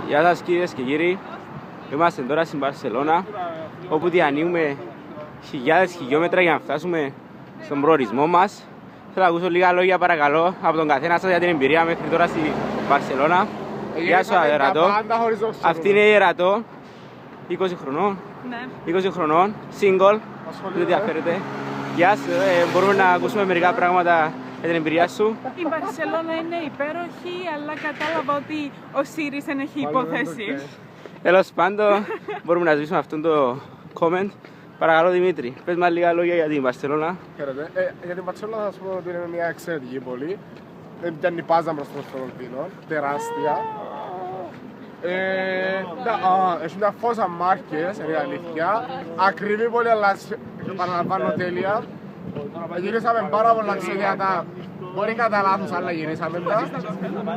Γεια σας κυρίες και κύριοι, είμαστε τώρα στην Μπαρσελόνα, όπου διανύουμε χιλιάδες χιλιόμετρα για να φτάσουμε στον προορισμό μας. Θέλω να ακούσω λίγα λόγια παρακαλώ από τον καθένα σας για την εμπειρία μέχρι τώρα στη Μπαρσελόνα. Γεια σου Ερατό, αυτή είναι η Ερατό, 20 χρονών, 20 χρονών, single, δεν διαφέρεται. Γεια σου, μπορούμε να ακούσουμε μερικά πράγματα για την εμπειρία σου. Η Μπαρσελόνα είναι υπέροχη, αλλά κατάλαβα ότι ο ΣΥΡΙΖΑ δεν έχει υποθέσεις. Τέλος πάντων, μπορούμε να σβήσουμε αυτό το comment. Παρακαλώ Δημήτρη, πες μας λίγα λόγια για την Μπαρσελόνα. Χαίρετε. Για την Μπαρσελόνα θα σου πω ότι είναι μια εξαιρετική πόλη. Δεν πιάνει πάζα μπρος στο Λονδίνο, τεράστια. Έχει μια φόσα μάρκες, είναι η αλήθεια. Ακριβή πόλη, αλλά παραλαμβάνω τέλεια. Γυρίσαμε πάρα πολλά ξεδιάτα, μπορεί κατά λάθος, αλλά γυρίσαμε τα.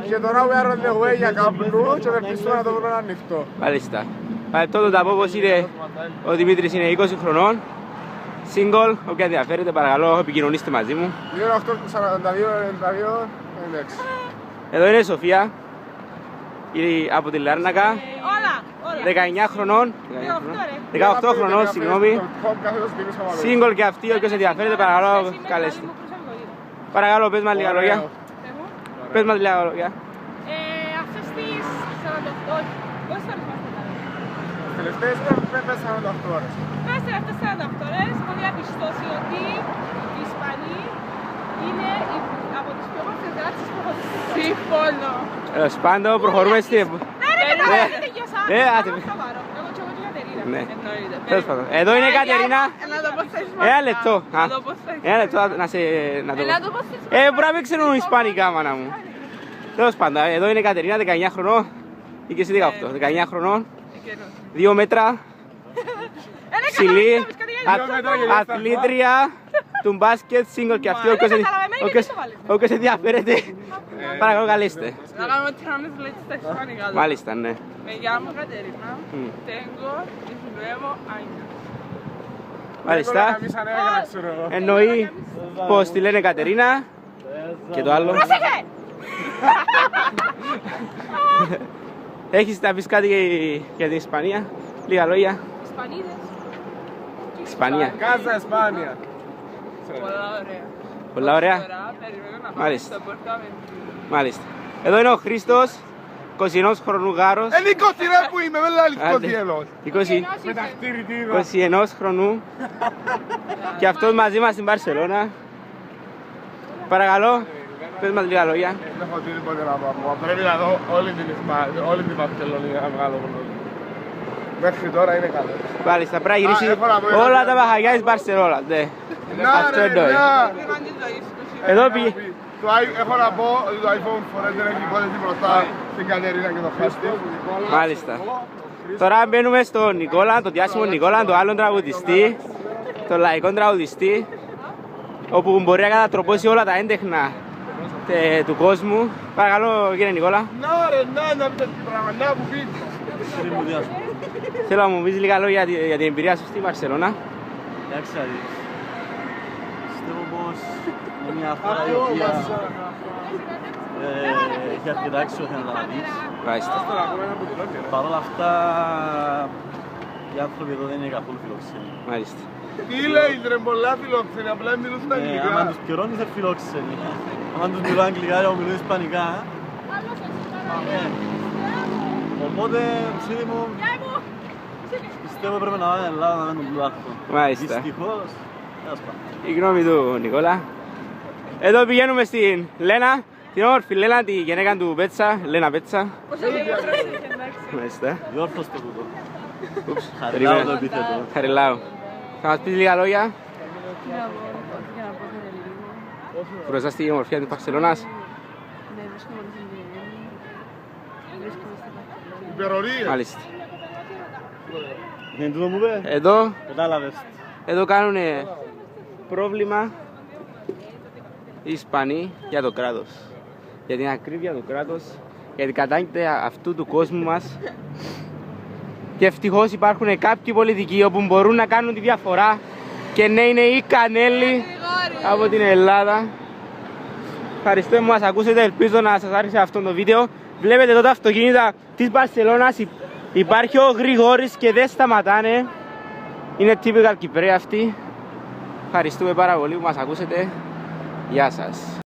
Και τώρα we are on the way για καπνού και ευελπιστούμε να το βρούμε ανοιχτό. Μάλιστα. Παρεπτόντω τα πω πως είναι ο Δημήτρης είναι 20 χρονών, single, όποια ενδιαφέρεται παρακαλώ επικοινωνήστε μαζί μου. 2-8-42-92-96. Εδώ είναι η Σοφία, από τη Λάρνακα, 19 χρονών, 18 χρονών, συγγνώμη, single και αυτή, όποιος ενδιαφέρεται παρακαλώ καλέστε. Παρακαλώ πες μας λίγα λόγια. Πες μας λίγα λόγια. Αυτές τις 48, πόσες ώρες είμαστε τώρα? Τις τελευταίες 48 ώρες. Μέσα σε αυτές τις 48 ώρες έχω διαπιστώσει ότι οι Ισπανοί είναι από τις πιο όμορφες γράψεις που έχω δει. Συμφωνώ. Τέλος πάντων, προχωρούμε στην... Ναι, άτε. Εγώ και εγώ και η Κατερίνα. Ναι. Τέλος πάντων. Εδώ είναι η Κατερίνα. Να το πω στα Ισπανικά. Ένα λεπτό. Ένα λεπτό να σε... Να το πω στα Ισπανικά. Μπορεί να μην ξέρουν Ισπανικά, μάνα μου. Τέλος πάντων, εδώ είναι η Κατερίνα, 19 χρονών. Ή και εσύ 18. 19 χρονών. 2 μέτρα. Ψηλή. Αθλήτρια. Του μπάσκετ, single και αυτή. Όποιος ενδιαφέρεται. Παρακαλώ καλέστε. Να κάνουμε τι να μην λέτε στα Ισπανικά. Μάλιστα, ναι. Me llamo Caterina, tengo 19 años. Μάλιστα. Εννοεί πως τη λένε Κατερίνα και το άλλο. Πρόσεχε! Έχεις να πεις κάτι για την Ισπανία, λίγα λόγια. Ισπανίδες. Ισπανία. Casa España. Πολλά ωραία. Πολλά ωραία. Περιμένω να πάμε Μάλιστα. στο Πορτάμεντι. Μάλιστα. Εδώ είναι ο Χρήστος, 21 χρονού γάρος. Νίκο, τι ρε που είμαι, με λάλης κοντιέλος. 21 χρονού. Και αυτός μαζί μας στην Μπαρσελόνα. Παρακαλώ, πες μας λίγα λόγια. Δεν έχω τίποτε να πω. Πρέπει να δω όλη την Μπαρσελόνη για να βγάλω γνώμη. Μέχρι τώρα είναι καλό. Μάλιστα, πρέπει να γυρίσει όλα τα παχαγιά της Μπαρσελόνας. Αυτό εννοεί. Εδώ πήγε. Έχω να πω ότι το iPhone φορές δεν έχει υπόθεση μπροστά στην Κατερίνα και το Χρήστη. Μάλιστα. Τώρα μπαίνουμε στον Νικόλα, τον διάσημο Νικόλα, τον άλλον τραγουδιστή, τον λαϊκό τραγουδιστή, όπου μπορεί να κατατροπώσει όλα τα έντεχνα του κόσμου. Παρακαλώ κύριε Νικόλα. Να ρε, να πεις τι πράγμα, να που πεις. Θέλω να μου πεις λίγα λόγια για την εμπειρία σου στη Μπαρσελόνα. Εντάξει, πιστεύω πως είναι μια χώρα η οποία έχει αρκετά έξοδα να τα δεις. Μάλιστα. Παρ' όλα αυτά, οι άνθρωποι εδώ δεν είναι καθόλου φιλόξενοι. Μάλιστα. Τι λέει ρε, πολλά φιλόξενοι, απλά μιλούν στα Άμα αγγλικά. τους πληρώνεις είναι φιλόξενοι. Άμα τους μιλούν αγγλικά ή μιλούν ισπανικά. Οπότε, ψήλοι μου, πιστεύω πρέπει να πάμε Ελλάδα να μένουν πλάθο. Μάλιστα. Δυστυχώς, τέλος πάντων. Η γνώμη του Νικόλα. Εδώ πηγαίνουμε στην Λένα, την όμορφη Λένα, τη γυναίκα του Πέτσα, Λένα Πέτσα. Μάλιστα. Διόρθωστε τούτο. Ούψ, Χαριλάω το περίμενα. επίθετο. Χαριλάω. Θα μας πεις λίγα λόγια Τι να πω, για να πω δεν λίγο. μπροστά στη ομορφιά της Μπαρσελόνας. Ναι, βρίσκομαι πολύ συγκεκριμένη. Βρίσκομαι στην Μπαρσελόνα. Υπερορίες. Μάλιστα. Δεν τούτο μου είπε. Εδώ, Κατάλαβες. εδώ κάνουν πρόβλημα οι Ισπανοί για το κράτος. Για την ακρίβεια του κράτους, για την κατάγκητα αυτού του κόσμου μας. Και ευτυχώς υπάρχουν κάποιοι πολιτικοί όπου μπορούν να κάνουν τη διαφορά και ναι, είναι η Κανέλη από την Ελλάδα. Ευχαριστώ που μας ακούσετε, ελπίζω να σας άρεσε αυτό το βίντεο. Βλέπετε εδώ τα αυτοκίνητα της Μπαρσελόνας. Υπάρχει ο Γρηγόρης και δεν σταματάνε. Είναι typical Κυπρέοι αυτοί. Ευχαριστούμε πάρα πολύ που μας ακούσετε. Γεια σας.